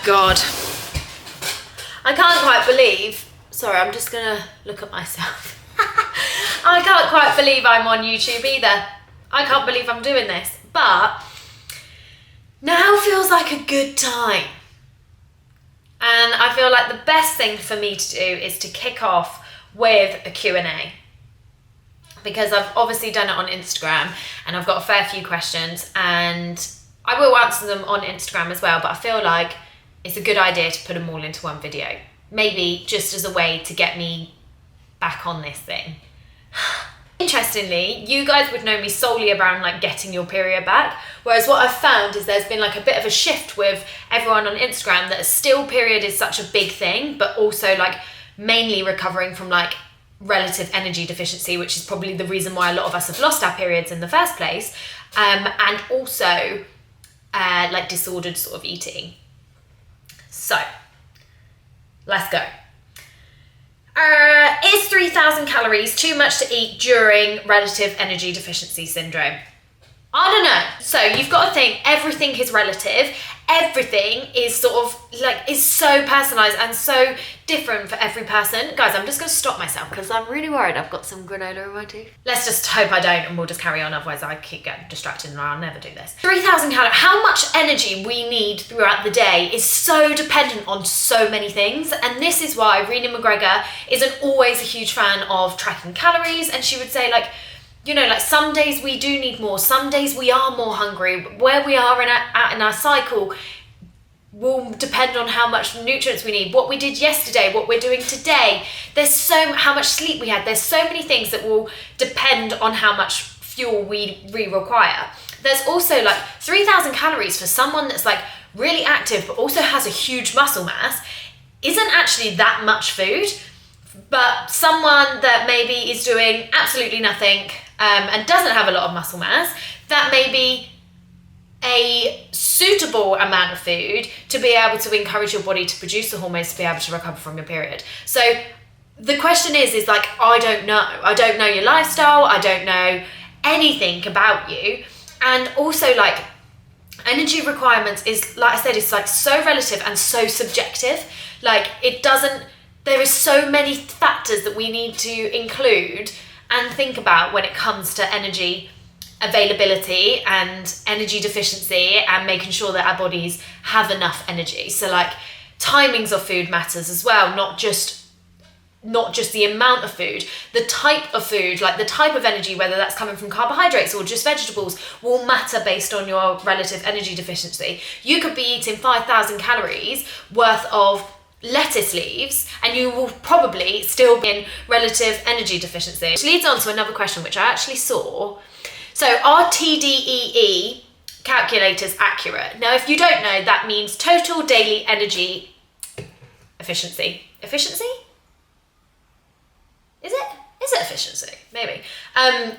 God. I can't quite believe, sorry, I'm just gonna look at myself. I can't quite believe I'm on YouTube either. I can't believe I'm doing this, but now feels like a good time. And I feel like the best thing for me to do is to kick off with a Q&A. Because I've obviously done it on Instagram and I've got a fair few questions, and I will answer them on Instagram as well, but I feel like it's a good idea to put them all into one video. Maybe just as a way to get me back on this thing. Interestingly, you guys would know me solely around like getting your period back, whereas what I've found is there's been like a bit of a shift with everyone on Instagram that still period is such a big thing, but also like mainly recovering from like relative energy deficiency, which is probably the reason why a lot of us have lost our periods in the first place, and also like disordered sort of eating. So let's go. Is 3,000 calories too much to eat during relative energy deficiency syndrome? I don't know. So you've got to think everything is relative. Everything is sort of like, is so personalized and so different for every person. Guys, I'm just going to stop myself because I'm really worried I've got some granola in my teeth. Let's just hope I don't, and we'll just carry on. Otherwise I keep getting distracted and I'll never do this. 3,000 calories. How much energy we need throughout the day is so dependent on so many things. And this is why Rena McGregor isn't always a huge fan of tracking calories. And she would say like, you know, like some days we do need more, some days we are more hungry. Where we are in our cycle will depend on how much nutrients we need, what we did yesterday, what we're doing today. There's how much sleep we had. There's so many things that will depend on how much fuel we require. There's also like 3,000 calories for someone that's like really active but also has a huge muscle mass isn't actually that much food. But someone that maybe is doing absolutely nothing and doesn't have a lot of muscle mass, that may be a suitable amount of food to be able to encourage your body to produce the hormones to be able to recover from your period. So the question is like, I don't know. I don't know your lifestyle. I don't know anything about you. And also like energy requirements is, like I said, it's like so relative and so subjective. Like there is so many factors that we need to include and think about when it comes to energy availability and energy deficiency and making sure that our bodies have enough energy. So like timings of food matters as well, not just the amount of food, the type of food, like the type of energy, whether that's coming from carbohydrates or just vegetables, will matter based on your relative energy deficiency. You could be eating 5,000 calories worth of lettuce leaves and you will probably still be in relative energy deficiency. Which leads on to another question which I actually saw. So are TDEE calculators accurate? Now if you don't know, that means total daily energy efficiency. Efficiency? Is it efficiency? Maybe.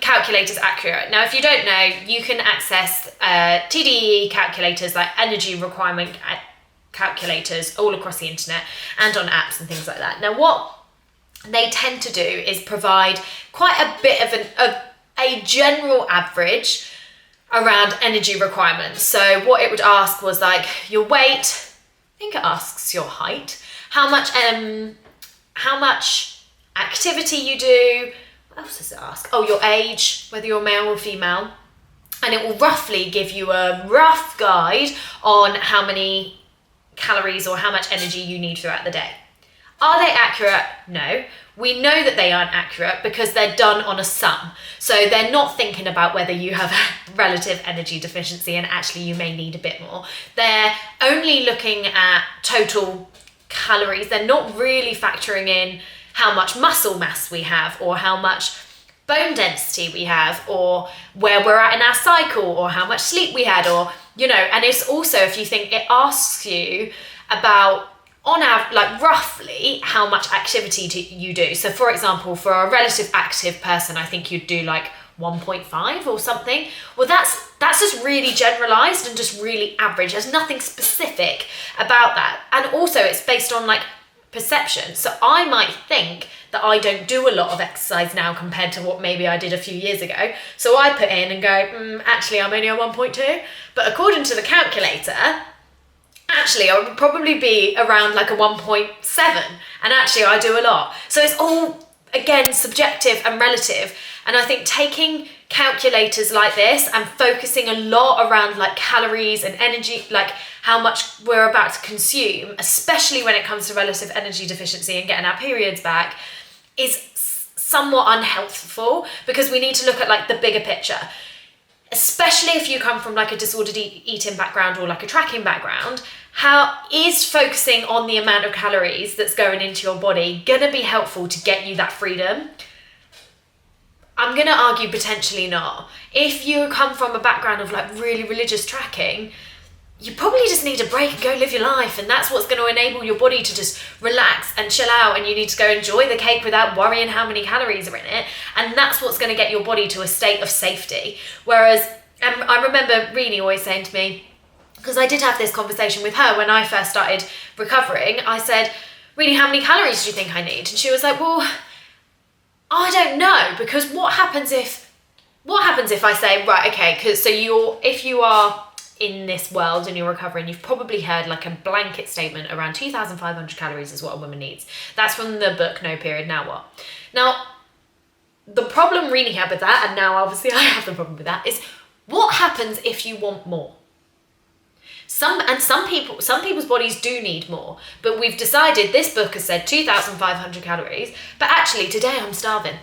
Calculators accurate. Now if you don't know, you can access TDEE calculators, like energy requirement calculators, all across the internet and on apps and things like that. Now what they tend to do is provide quite a bit of a general average around energy requirements. So what it would ask was like your weight, I think it asks your height, how much activity you do, what else does it ask? Oh, your age, whether you're male or female, and it will roughly give you a rough guide on how many calories or how much energy you need throughout the day. Are they accurate? No. We know that they aren't accurate because they're done on a sum. So they're not thinking about whether you have a relative energy deficiency and actually you may need a bit more. They're only looking at total calories. They're not really factoring in how much muscle mass we have or how much bone density we have or where we're at in our cycle or how much sleep we had, or you know. And it's also, if you think, it asks you about on average, like roughly how much activity you do. So for example, for a relative active person, I think you'd do like 1.5 or something. Well, that's just really generalized and just really average. There's nothing specific about that. And also it's based on like perception. So I might think that I don't do a lot of exercise now compared to what maybe I did a few years ago. So I put in and go, actually I'm only on 1.2. But according to the calculator, actually I would probably be around like a 1.7, and actually I do a lot. So it's all, again, subjective and relative. And I think taking calculators like this and focusing a lot around like calories and energy, like how much we're about to consume, especially when it comes to relative energy deficiency and getting our periods back, is somewhat unhelpful, because we need to look at like the bigger picture. Especially if you come from like a disordered eating background or like a tracking background, how is focusing on the amount of calories that's going into your body gonna be helpful to get you that freedom? I'm gonna argue potentially not. If you come from a background of like really religious tracking, you probably just need a break and go live your life, and that's what's going to enable your body to just relax and chill out, and you need to go enjoy the cake without worrying how many calories are in it, and that's what's going to get your body to a state of safety. Whereas I remember Rini always saying to me, because I did have this conversation with her when I first started recovering, I said, Rini, how many calories do you think I need? And she was like, well, I don't know, because what happens if I say, right, okay, because so if you are in this world and you're recovering, you've probably heard like a blanket statement around 2,500 calories is what a woman needs. That's from the book No Period, Now What? Now, the problem Rini had with that, and now obviously I have the problem with that, is what happens if you want more? Some people's bodies do need more, but we've decided, this book has said 2,500 calories, but actually today I'm starving.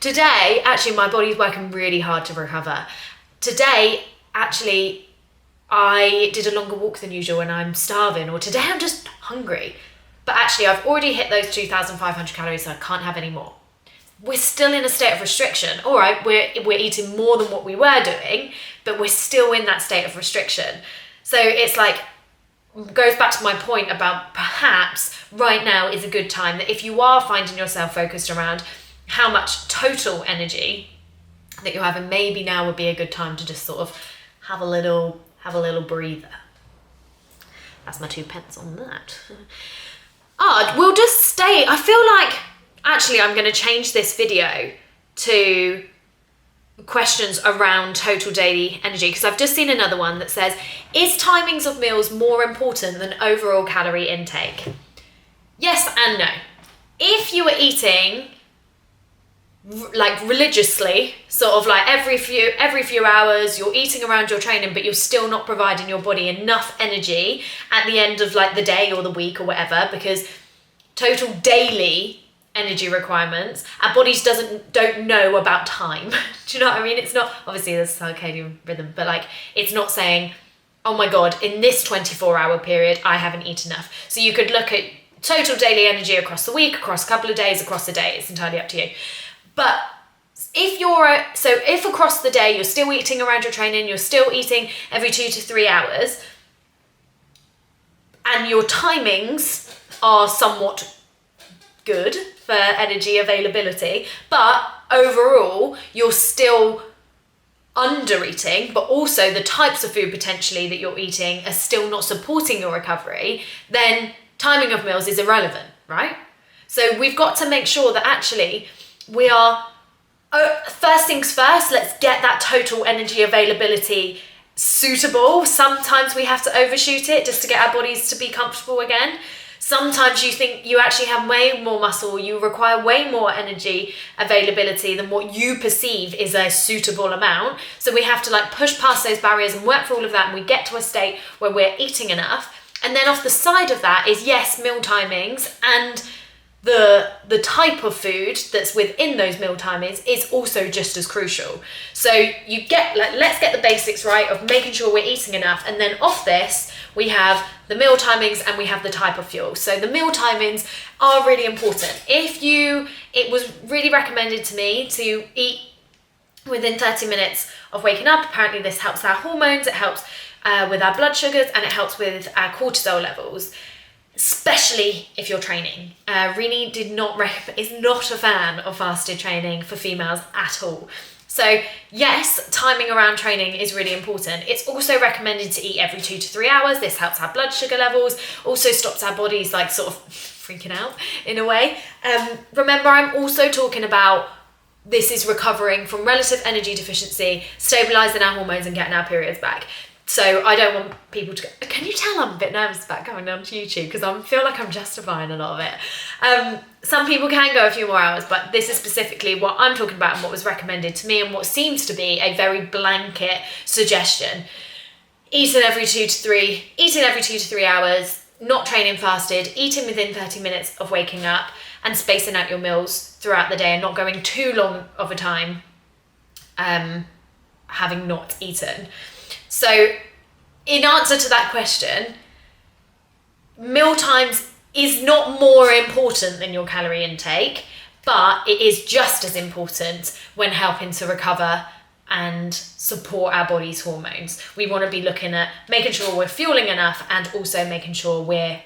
Today, actually my body's working really hard to recover. Today, actually, I did a longer walk than usual and I'm starving, or today I'm just hungry. But actually I've already hit those 2,500 calories, so I can't have any more. We're still in a state of restriction. All right, we're eating more than what we were doing, but we're still in that state of restriction. So it's like, goes back to my point about perhaps right now is a good time, that if you are finding yourself focused around how much total energy that you're having, maybe now would be a good time to just sort of have a little breather. That's my 2 pence on that. We'll just stay. I feel like actually I'm going to change this video to questions around total daily energy, because I've just seen another one that says, is timings of meals more important than overall calorie intake? Yes and no. If you were eating like religiously, sort of like every few hours, you're eating around your training, but you're still not providing your body enough energy at the end of like the day or the week or whatever, because total daily energy requirements, our bodies don't know about time. Do you know what I mean? It's not, obviously there's circadian rhythm, but like it's not saying, oh my god, in this 24-hour period I haven't eaten enough. So you could look at total daily energy across the week, across a couple of days, across the day. It's entirely up to you. But if across the day you're still eating around your training, you're still eating every 2 to 3 hours, and your timings are somewhat good for energy availability, but overall you're still under eating, but also the types of food potentially that you're eating are still not supporting your recovery, then timing of meals is irrelevant, right? So we've got to make sure that actually we are, first things first, let's get that total energy availability suitable. Sometimes we have to overshoot it just to get our bodies to be comfortable again. Sometimes you think you actually have way more muscle, you require way more energy availability than what you perceive is a suitable amount. So we have to like push past those barriers and work for all of that, and we get to a state where we're eating enough. And then off the side of that is, yes, meal timings, and the type of food that's within those meal timings is also just as crucial. So you get like, let's get the basics right of making sure we're eating enough, and then off this we have the meal timings and we have the type of fuel. So the meal timings are really important. It was really recommended to me to eat within 30 minutes of waking up. Apparently this helps our hormones, it helps with our blood sugars, and it helps with our cortisol levels, especially if you're training. Rini is not a fan of fasted training for females at all. So yes, timing around training is really important. It's also recommended to eat every 2 to 3 hours. This helps our blood sugar levels, also stops our bodies like sort of freaking out in a way. Remember, I'm also talking about this is recovering from relative energy deficiency, stabilizing our hormones and getting our periods back. So I don't want people to go, can you tell I'm a bit nervous about going on to YouTube? Because I feel like I'm justifying a lot of it. Some people can go a few more hours, but this is specifically what I'm talking about and what was recommended to me and what seems to be a very blanket suggestion. Eating every 2 to 3 hours, not training fasted, eating within 30 minutes of waking up, and spacing out your meals throughout the day and not going too long of a time having not eaten. So in answer to that question, meal times is not more important than your calorie intake, but it is just as important when helping to recover and support our body's hormones. We want to be looking at making sure we're fueling enough and also making sure we're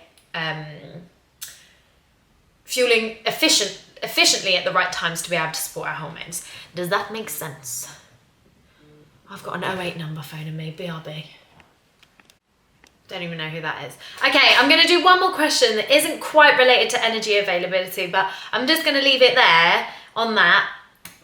fueling efficiently at the right times to be able to support our hormones. Does that make sense? I've got an 08 number phoning me, BRB. Don't even know who that is. Okay, I'm going to do one more question that isn't quite related to energy availability, but I'm just going to leave it there on that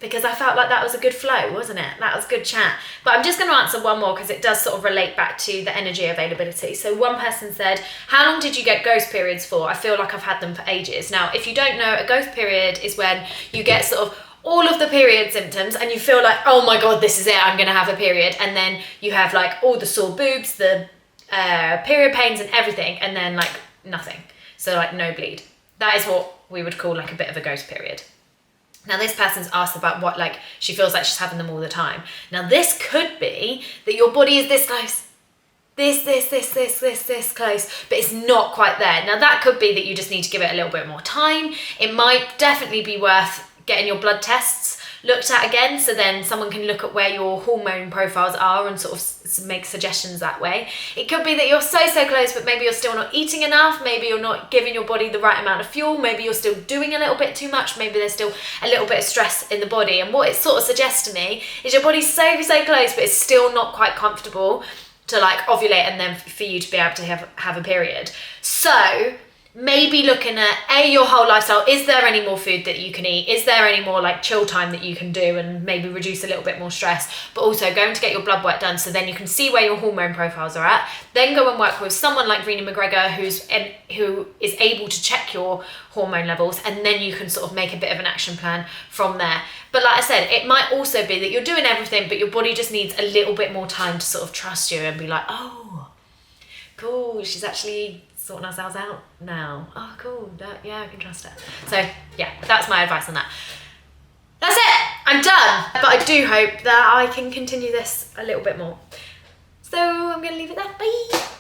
because I felt like that was a good flow, wasn't it? That was good chat. But I'm just going to answer one more because it does sort of relate back to the energy availability. So one person said, how long did you get ghost periods for? I feel like I've had them for ages. Now, if you don't know, a ghost period is when you get sort of all of the period symptoms and you feel like, oh my God, this is it, I'm gonna have a period. And then you have like all the sore boobs, the period pains and everything, and then like nothing. So like no bleed. That is what we would call like a bit of a ghost period. Now this person's asked about what, like, she feels like she's having them all the time. Now this could be that your body is this close, this close, but it's not quite there. Now that could be that you just need to give it a little bit more time. It might definitely be worth getting your blood tests looked at again, so then someone can look at where your hormone profiles are and sort of make suggestions that way. It could be that you're so close, but maybe you're still not eating enough, maybe you're not giving your body the right amount of fuel, maybe you're still doing a little bit too much, maybe there's still a little bit of stress in the body. And what it sort of suggests to me is your body's so close, but it's still not quite comfortable to like ovulate and then for you to be able to have a period. So maybe looking at your whole lifestyle. Is there any more food that you can eat? Is there any more like chill time that you can do and maybe reduce a little bit more stress? But also going to get your blood work done so then you can see where your hormone profiles are at. Then go and work with someone like Rena McGregor who is able to check your hormone levels, and then you can sort of make a bit of an action plan from there. But like I said, it might also be that you're doing everything but your body just needs a little bit more time to sort of trust you and be like, oh, cool, she's actually sorting ourselves out now. Oh, cool. Yeah, I can trust her. So yeah, that's my advice on that. That's it. I'm done. But I do hope that I can continue this a little bit more. So I'm going to leave it there. Bye.